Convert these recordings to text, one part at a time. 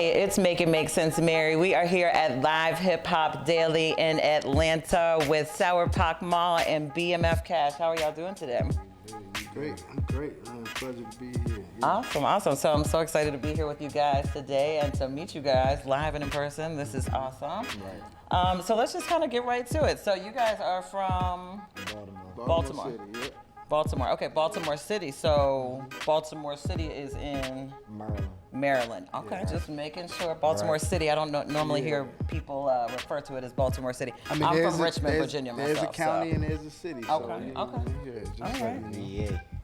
It's Make It Make Sense, Mary. We are here at Live Hip Hop Daily in Atlanta with Sourpac Mall and BMF Cash. How are y'all doing today? Great, I'm great. Pleasure to be here. Yeah. Awesome. So I'm so excited to be here with you guys today and to meet you guys live and in person. This is awesome. Right. So let's just kind of get right to it. So you guys are from Baltimore. City, yeah. Baltimore. Okay, Baltimore City. So Baltimore City is in Maryland. Okay, just making sure. Baltimore City. I don't normally hear people refer to it as Baltimore City. I mean, I'm from Richmond, Virginia myself. There's a county and there's a city. Okay.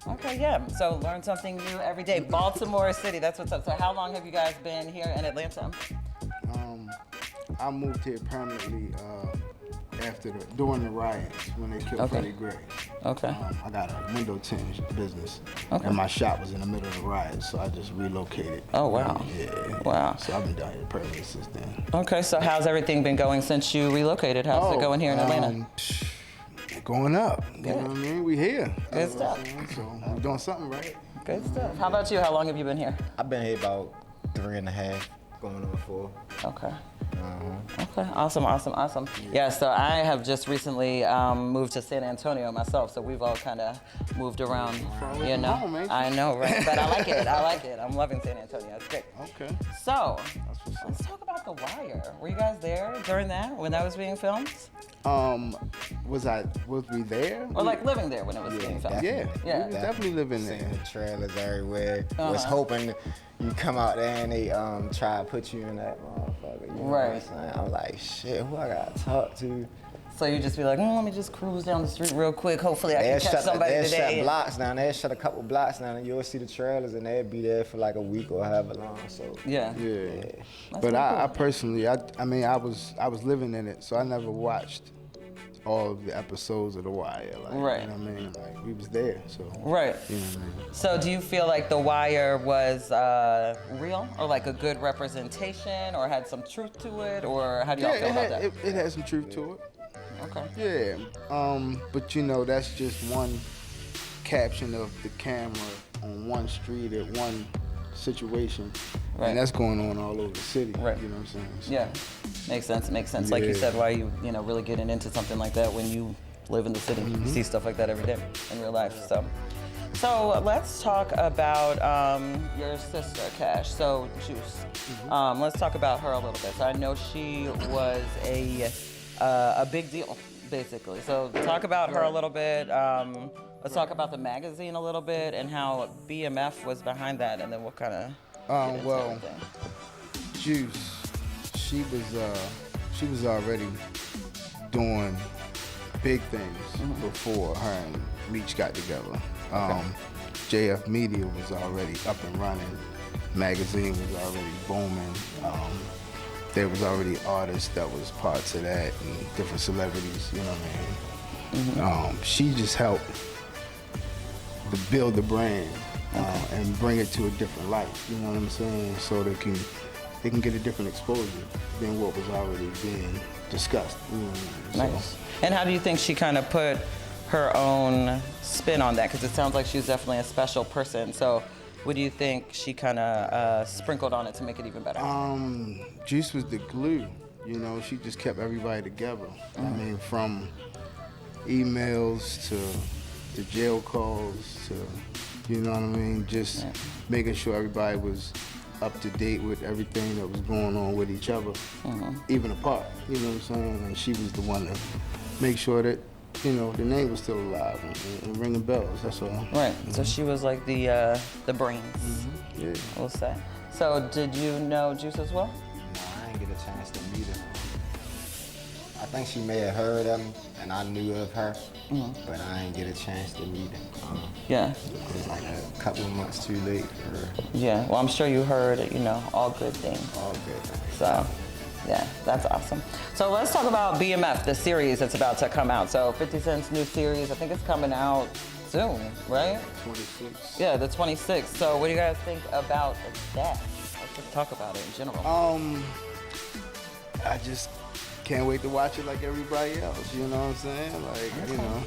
Okay, yeah. So learn something new every day. Baltimore City. That's what's up. So how long have you guys been here in Atlanta? I moved here permanently during the riots when they killed Freddie Gray. Okay. I got a window tint business, and my shop was in the middle of the riots, so I just relocated. Oh wow. Yeah. Wow. So I've been down here permanently since then. Okay. So how's everything been going since you relocated? How's it going here in Atlanta? Going up. You know what I mean? We here. Good stuff. So we're doing something right. Good stuff. How about you? How long have you been here? I've been here about 3.5, going on 4. Okay. Okay, awesome. Yeah, so I have just recently moved to San Antonio myself, so we've all kind of moved around, you know. Home, ain't you? I know, right? But I like it. I'm loving San Antonio. It's great. Okay. So, let's talk about The Wire. Were you guys there during that, when that was being filmed? Was we there? Or like living there when it was being filmed? Yeah. We was definitely living Seeing there. the trailers everywhere. Was hoping you come out there and they try to put you in that motherfucker. You know what I'm saying? I'm like, shit, who I gotta talk to? So you just be like, let me just cruise down the street real quick. Hopefully I can catch somebody today. They'll shut blocks down. They'll shut a couple blocks down and you'll see the trailers and they'll be there for like a week or however long. So Yeah. But I personally, I mean, I was living in it, so I never watched all of the episodes of The Wire. Like, Right. You know what I mean? Like, we was there, so. Right. You know what I mean? So do you feel like The Wire was real or like a good representation or had some truth to it, or how do y'all feel about that? It had some truth to it. Okay. Yeah. But you know, that's just one caption of the camera on one street at one situation. Right. And that's going on all over the city. Right. You know what I'm saying? So, Yeah. Makes sense. Like you Yeah. said, why you really getting into something like that when you live in the city. You see stuff like that every day in real life. So let's talk about your sister, Cash. So Juice. Let's talk about her a little bit. So I know she was a big deal, basically. So talk about her a little bit. Let's talk about the magazine a little bit and how BMF was behind that, and then we'll kind of well, Juice, she was already doing big things before her and Meech got together. JF Media was already up and running. Magazine was already booming. There was already artists that was parts of that and different celebrities, you know what I mean? She just helped to build the brand and bring it to a different light, you know what I'm saying? So they can get a different exposure than what was already being discussed. You know what I mean? Nice. And how do you think she kind of put her own spin on that? Because it sounds like she's definitely a special person. So what do you think she kind of sprinkled on it to make it even better? Juice was the glue. You know, she just kept everybody together. I mean, from emails to jail calls to, you know what I mean, just making sure everybody was up to date with everything that was going on with each other, even apart, you know what I'm saying? And she was the one to make sure that, you know, the name was still alive and ringing bells, that's all. Right, so she was like the brains, Yeah. we'll say. So did you know Juice as well? no, I didn't get a chance to meet her. I think she may have heard of him and I knew of her, but I didn't get a chance to meet her. Yeah. It was like a couple of months too late for her. Yeah, well, I'm sure you heard, all good things. All good. So, yeah, that's awesome. So let's talk about BMF, the series that's about to come out. So 50 Cent's new series, I think it's coming out soon, right? 26. Yeah, the 26th. So what do you guys think about that? Let's just talk about it in general. I just can't wait to watch it like everybody else, you know what I'm saying? Like, you know,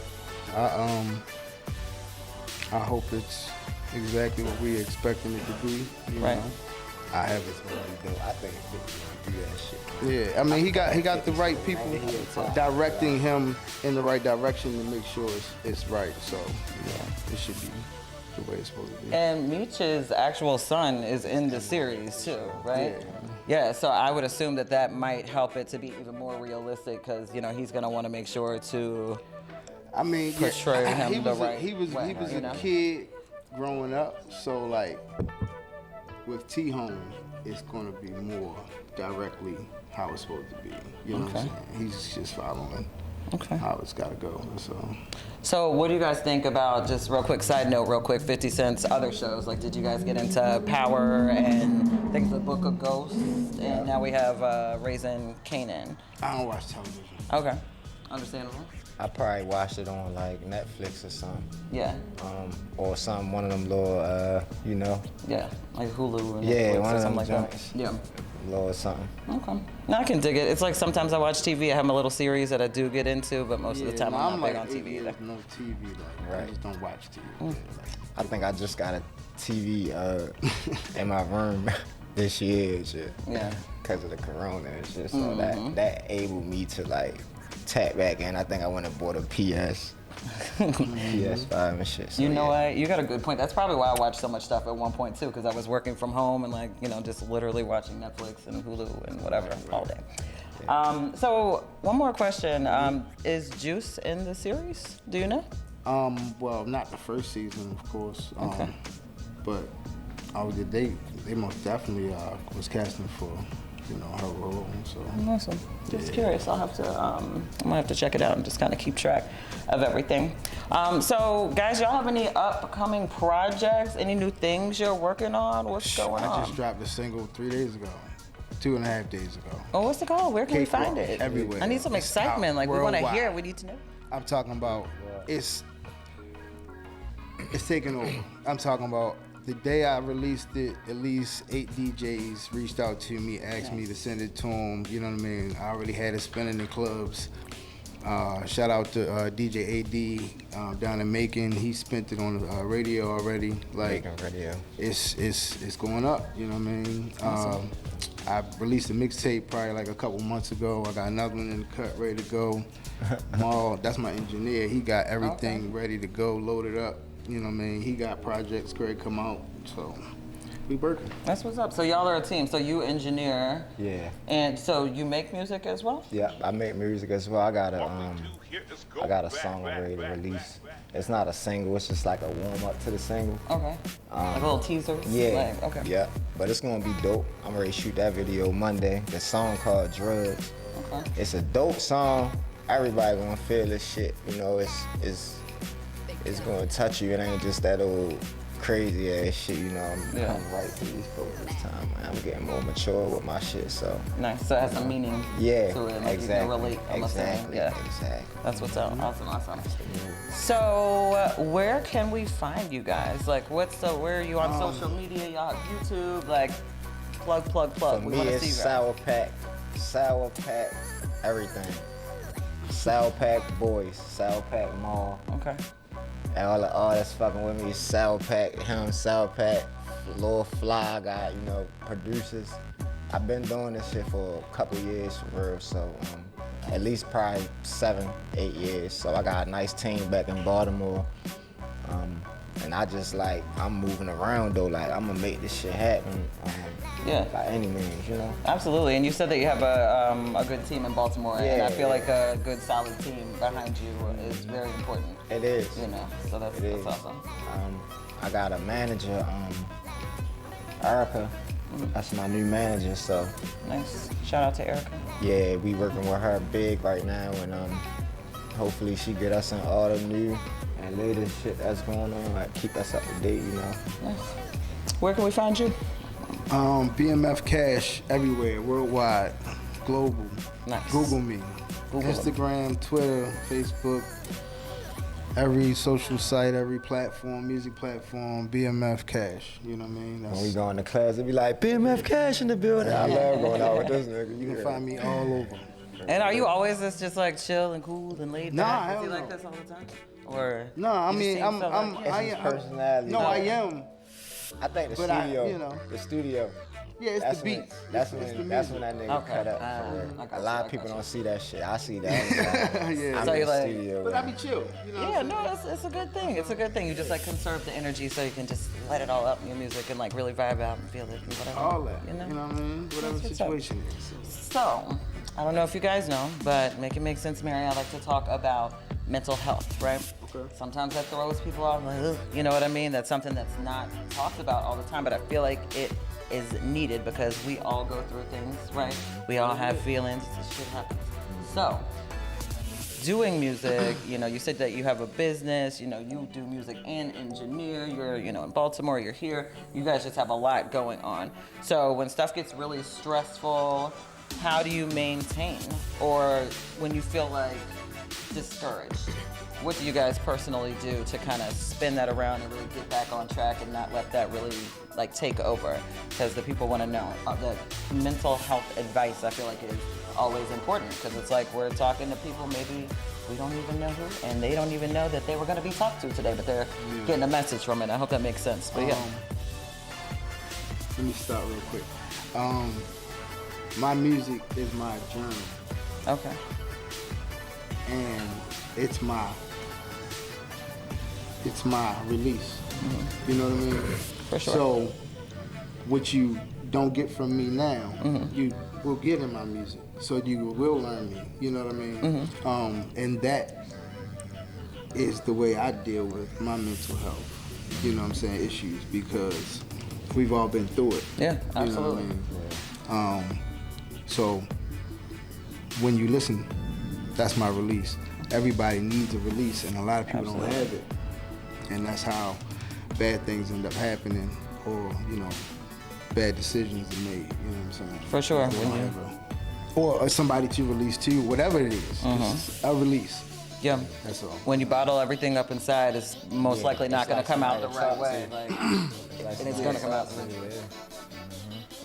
I hope it's exactly what we expecting it to be, you know. I haven't. I think 50 would do that shit. Yeah, I mean, he got the right people directing him in the right direction to make sure it's right. So, yeah, it should be the way it's supposed to be. And Meech's actual son is in the series too, right? Yeah, so I would assume that might help it to be even more realistic because, you know, he's going to want to make sure to portray him the right way. He was you know? a kid growing up, so like with T-Home, it's going to be more directly how it's supposed to be. You know what I'm saying? He's just following how it's got to go. So what do you guys think about, just real quick, side note, real quick, 50 Cent's other shows? Like, did you guys get into Power and I think the Book of Ghosts? And now we have Raising Kanan. I don't watch television. Okay, understandable. I probably watched it on like Netflix or something. Yeah. Or one of them little, you know. Yeah, like Hulu and yeah, Netflix one or of them something like joints. that. Yeah. Little something. Okay. No, I can dig it. It's like sometimes I watch TV. I have my little series that I do get into, but most of the time I'm not big on TV either. No TV, like, I just don't watch TV. I think I just got a TV in my room this year and shit. Yeah. Because of the corona and shit. So that enabled me to like tap back in. I think I went and bought a PS5 and shit. So, you know what? You got a good point. That's probably why I watched so much stuff at one point too, because I was working from home and like, you know, just literally watching Netflix and Hulu and whatever all day. So one more question. Is Juice in the series? Do you know? Well, not the first season, of course. Okay. But they most definitely was casting for, you know, her role. So Awesome. Just curious. I'm gonna have to check it out and just kind of keep track of everything. So guys, y'all have any upcoming projects? Any new things you're working on? What's going on? I just dropped a single 3 days ago. 2.5 days ago. Oh, what's it called? Where can we find it? Everywhere. I need some excitement. Like, we want to hear. We need to know. I'm talking about it's taking over. I'm talking about the day I released it, at least 8 DJs reached out to me, asked me to send it to them. You know what I mean? I already had it spinning in clubs. Shout out to DJ AD down in Macon. He spent it on the radio already. Like, Macon radio. It's going up. You know what I mean? Awesome. I released a mixtape probably like a couple months ago. I got another one in the cut, ready to go. Maul, that's my engineer. He got everything ready to go, loaded up. You know what I mean? He got projects ready to come out. So we working. That's what's up. So y'all are a team. So you engineer. Yeah. And so you make music as well? Yeah, I make music as well. I got a song ready to release. It's not a single, it's just like a warm up to the single. Okay. Like a little teaser? Yeah. Like, okay. Yeah. But it's gonna be dope. I'm ready to shoot that video Monday. The song called Drugs. Okay. It's a dope song. Everybody gonna feel this shit. You know, it's gonna touch you. It ain't just that old crazy ass shit, you know. I'm right to these folks this time, man. I'm getting more mature with my shit, so. Nice. So it has some meaning to it. Like Exactly. You can relate, I'm assuming. Yeah. Exactly. That's what's up. Awesome. So where can we find you guys? Like, where are you on social media? Y'all have YouTube? Like, plug. For We me, want to it's see you guys. Sourpac, everything. Sourpac Boys, Sourpac Mall. Okay. And all the artists fucking with me, Sourpac, Sourpac, Lil Fly, got, you know, producers. I've been doing this shit for a couple years for real, so at least probably 7, 8 years. So I got a nice team back in Baltimore. And I just like, I'm moving around though, like I'm gonna make this shit happen. By any means, you know? Absolutely, and you said that you have a good team in Baltimore, and I feel like a good solid team behind you is very important. It is. You know, so that's awesome. I got a manager, Erica. That's my new manager, so. Nice. Shout out to Erica. Yeah, we working with her big right now, and hopefully she get us in all the new and latest shit that's going on, like keep us up to date, you know. Nice. Where can we find you? BMF Cash everywhere, worldwide, global. Nice. Google me. Instagram, Twitter, Facebook, every social site, every platform, music platform, BMF Cash. You know what I mean? When we go into class, it be like, BMF Cash in the building. I love going out with this nigga. You can find me all over. And are you always just like chill and cool and laid back? Nah, Is he like this all the time? Or no, I you mean, just seem so, like, personality. No, I am. I think the But studio, you know. the studio. Yeah, it's the beats. That's It's the when music. that nigga Okay. cut up. I For got real. A you, lot I of people got don't you. see that shit. I see that. Yeah. I'm So in you the like- studio. But I be chill. You know Yeah, what I'm no, saying? it's a good thing. It's a good thing. You just like conserve the energy so you can just let it all out in your music and like really vibe out and feel it and whatever. All that. You know? what I mean? Whatever That's what's up. situation is. So, I don't know if you guys know, but Make It Make Sense, Mary, I like to talk about mental health, right? Okay. Sometimes that throws people off, like, ugh, you know what I mean? That's something that's not talked about all the time, but I feel like it is needed because we all go through things, right? We all have feelings, this shit happens. So, doing music, you know, you said that you have a business, you know, you do music and engineer, you're, you know, in Baltimore, you're here, you guys just have a lot going on. So when stuff gets really stressful, how do you maintain? Or when you feel like discouraged, what do you guys personally do to kind of spin that around and really get back on track and not let that really like take over? Because the people want to know. The mental health advice, I feel like, is always important because it's like we're talking to people maybe we don't even know who, and they don't even know that they were going to be talked to today, but they're getting a message from it. I hope that makes sense. But yeah. Let me start real quick. My music is my journal, Okay. and it's my release. You know what I mean? For sure. So, what you don't get from me now, you will get in my music. So you will learn me. You know what I mean? And that is the way I deal with my mental health. You know what I'm saying? Issues, because we've all been through it. Yeah, You absolutely. know what I mean? So when you listen, that's my release. Everybody needs a release, and a lot of people don't have it. And that's how bad things end up happening, or, you know, bad decisions are made. You know what I'm saying? For sure. Or whatever. Or somebody to release to you, whatever it is. It's a release. Yeah. That's all. When you bottle everything up inside, it's most likely not it's going like to come out the somebody right talks way. to Like, and it's going to come out.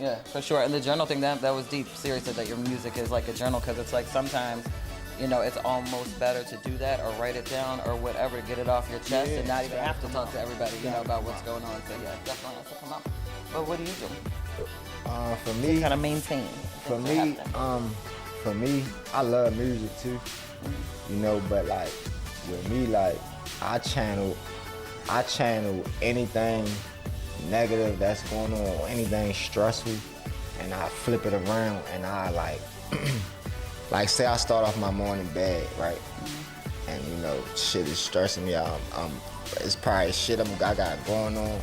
Yeah, for sure. And the journal thing, that was deep. Serious that your music is like a journal, because it's like sometimes, you know, it's almost better to do that or write it down or whatever to get it off your chest and not even have to talk to everybody, you know, about what's going on. So yeah, it definitely has to come up. But what do you do? For me, Kind of maintain. For things that me, happen. I love music too, you know. But like with me, like I channel anything negative that's going on, anything stressful, and I flip it around and I like say I start off my morning bad, right? And you know, shit is stressing me out. It's probably shit I got going on.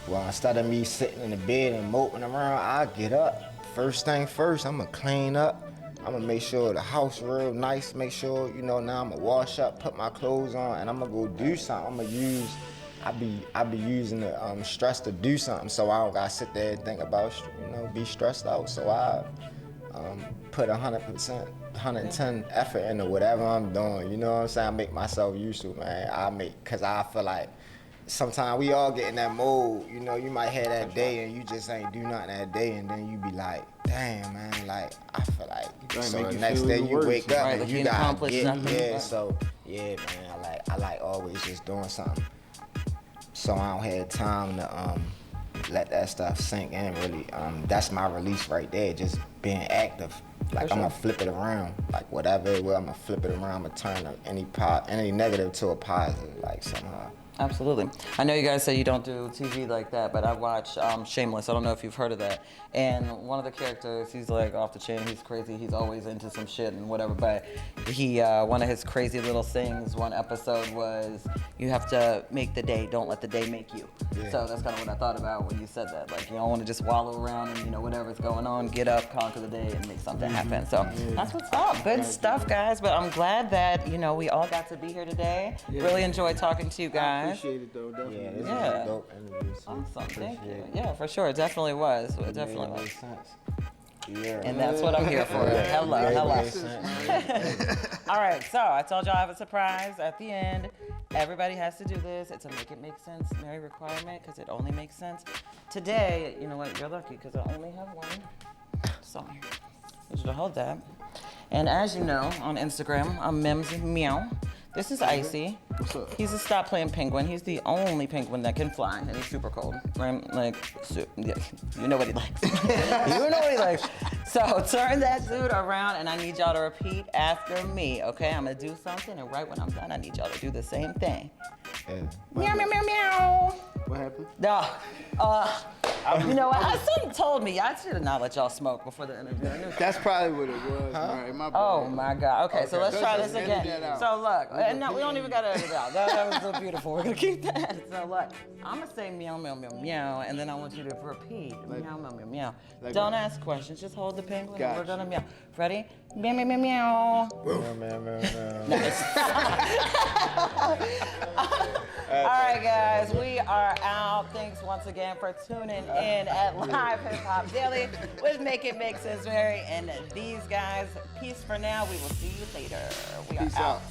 Well, instead of me sitting in the bed and moping around, I get up. First thing first, I'ma clean up. I'ma make sure the house real nice. Make sure, you know, now I'ma wash up, put my clothes on, and I'ma go do something. I be using the stress to do something, so I don't gotta sit there and think about, you know, be stressed out. So I put 100%, 110 effort into whatever I'm doing. You know what I'm saying? I make myself useful, man. Cause I feel like sometimes we all get in that mode, you know, you might have that day and you just ain't do nothing that day, and then you be like, damn, man, like, I feel like, Right, so make the you next feel day even you worse. wake up Right, and like you you gotta accomplished get, nothing. yeah, Right. so, yeah, man, I like always just doing something, so I don't have time to let that stuff sink in, really. That's my release right there, just being active. Like, For I'm sure. gonna flip it around, like whatever it will, I'm gonna flip it around, I'm gonna turn any negative to a positive, like somehow. Absolutely. I know you guys say you don't do TV like that, but I watch Shameless. I don't know if you've heard of that. And one of the characters, he's like off the chain. He's crazy. He's always into some shit and whatever. But he, one of his crazy little things, one episode was, you have to make the day. Don't let the day make you. Yeah. So that's kind of what I thought about when you said that. Like, you don't want to just wallow around and, you know, whatever's going on, get up, conquer the day, and make something happen. So that's what's up. Good stuff, guys. But I'm glad that, you know, we all got to be here today. Really enjoyed talking to you I guys. appreciate it, though, definitely. Yeah, this Yeah. is a dope interview. So Awesome, thank you. appreciate it. Yeah, for sure. It definitely was. It Yeah, definitely it was. makes sense. Yeah. And that's what I'm here for. Hello, Yeah, it hello. makes sense. All right, so I told y'all I have a surprise at the end. Everybody has to do this. It's a make it make sense Mary requirement because it only makes sense. Today, you know what? You're lucky because I only have one. So, I need you to hold that. And as you know, on Instagram, I'm MiMsM. This is Icy. What's up? He's a stop playing penguin. He's the only penguin that can fly, and he's super cold, right? Like, yeah, you know what he likes. You know what he likes. So turn that dude around, and I need y'all to repeat after me, okay? I'm gonna do something, and right when I'm done, I need y'all to do the same thing. Yeah. Meow, meow, meow, meow. What happened? No. You know what? Something told me I should have not let y'all smoke before the interview. I knew. That's probably what it was. Right, my bad. Oh my God. Okay, so let's try this Edit again. that out. So look, and no, we don't even gotta edit it out. That was so beautiful. We're gonna keep that. So look, I'm gonna say meow, meow, meow, meow, and then I want you to repeat meow, meow, meow, meow. Don't ask questions. Just hold the penguin. And we're gonna meow. Ready? Meow, meow, meow, meow. Meow, meow, meow, meow. Nice. All right, guys, we are out. Thanks once again for tuning in at Live Hip Hop Daily with Make It Make Sense Mary and these guys. Peace for now. We will see you later. We are Peace out. out.